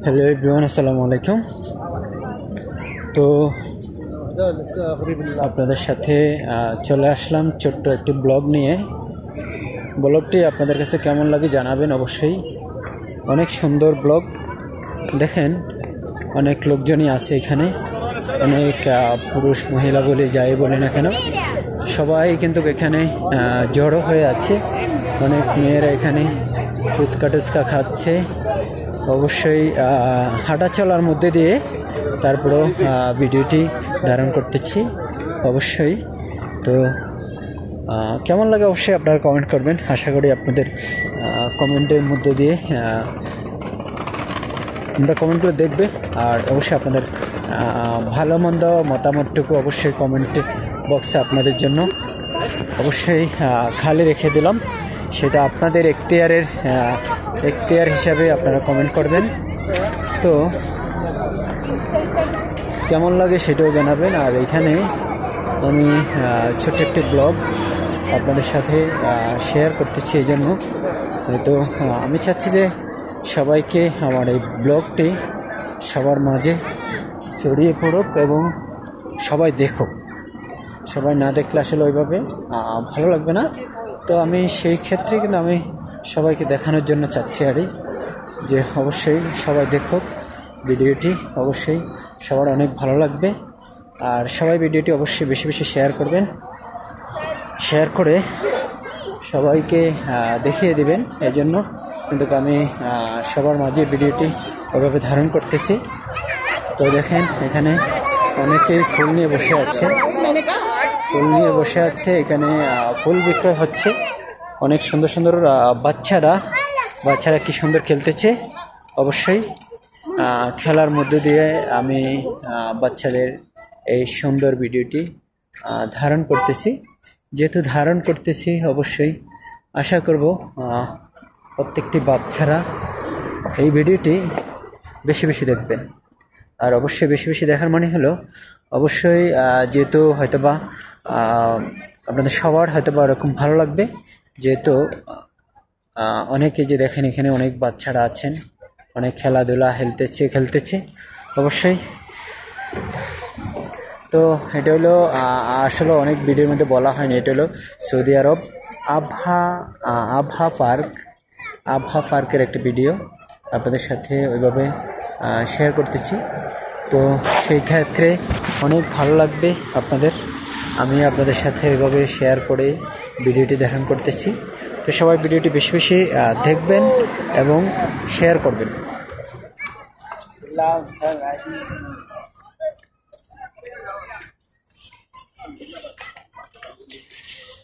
Hello everyone, আসসালামু আলাইকুম। তো আপনাদের সাথে চলে আসলাম ছোট্ট একটি ব্লগ নিয়ে। ব্লগটি আপনাদের কাছে কেমন লাগে জানাবেন অবশ্যই। অনেক সুন্দর ব্লগ, দেখেন অনেক লোকজনই আছে এখানে, অনেক পুরুষ মহিলা বলে যাই বলি না কেন, সবাই কিন্তু এখানে জড়ো হয়ে আছে। অনেক মেয়েরা এখানে ফুচকা টুচকা খাচ্ছে। অবশ্যই হাঁটা চলার মধ্যে দিয়ে তারপরেও ভিডিওটি ধারণ করতেছি অবশ্যই। তো কেমন লাগে অবশ্যই আপনারা কমেন্ট করবেন। আশা করি আপনাদের কমেন্টের মধ্যে দিয়ে আমরা কমেন্টগুলো দেখবে, আর অবশ্যই আপনাদের ভালো মন্দ মতামতটুকু অবশ্যই কমেন্ট বক্সে আপনাদের জন্য অবশ্যই খালি রেখে দিলাম। সেটা আপনাদের এখতিয়ার হিসাবে আপনারা কমেন্ট করবেন। তো কেমন লাগে সেটাও জানাবেন। আর এখানে আমি ছোট্ট একটি ব্লগ আপনাদের সাথে শেয়ার করতেছি, এই জন্য তো আমি চাচ্ছি যে সবাইকে আমার এই ব্লগটি সবার মাঝে ছড়িয়ে পড়ুক এবং সবাই দেখুক। সবাই না দেখলে আসলে ওইভাবে ভালো লাগবে না। তো আমি সেই ক্ষেত্রে কিন্তু আমি সবাইকে দেখানোর জন্য চাচ্ছি যে অবশ্যই সবাই দেখুক ভিডিওটি, অবশ্যই সবার অনেক ভালো লাগবে। আর সবাই ভিডিওটি অবশ্যই বেশি বেশি শেয়ার করবেন, শেয়ার করে সবাইকে দেখিয়ে দিবেন। এই জন্য কিন্তু আমি সবার মাঝে ভিডিওটি ওইভাবে ধারণ করতেছি। তো দেখেন এখানে অনেকেই ফুল নিয়ে বসে আছে, এখানে ফুল বিক্রয় হচ্ছে। অনেক সুন্দর সুন্দর বাচ্চারা কি সুন্দর খেলতেছে। অবশ্যই খেলার মধ্যে দিয়ে আমি বাচ্চাদের এই সুন্দর ভিডিওটি ধারণ করতেছি। যেহেতু ধারণ করতেছি, অবশ্যই আশা করব প্রত্যেকটি বাচ্চারা এই ভিডিওটি বেশি বেশি দেখবেন। আর অবশ্যই বেশি বেশি দেখার মানে হলো অবশ্যই যেহেতু হয়তোবা আপনাদের সবার হয়তোবা এরকম ভালো লাগবে, যেহেতু অনেকে যে দেখেন এখানে অনেক বাচ্চারা আছেন, অনেক খেলাধুলা খেলতেছে অবশ্যই। তো এটা হলো আসলে অনেক ভিডিওর মধ্যে বলা হয়নি, এটা হলো সৌদি আরব আবহা পার্কের একটি ভিডিও আপনাদের সাথে ওইভাবে শেয়ার করতেছি। তো সেই ক্ষেত্রে অনেক ভালো লাগবে আমি আপনাদের সাথে ওইভাবে শেয়ার করে ভিডিওটি ধারণ করতেছি। তো সবাই ভিডিওটি বেশি বেশি দেখবেন এবং শেয়ার করবেন।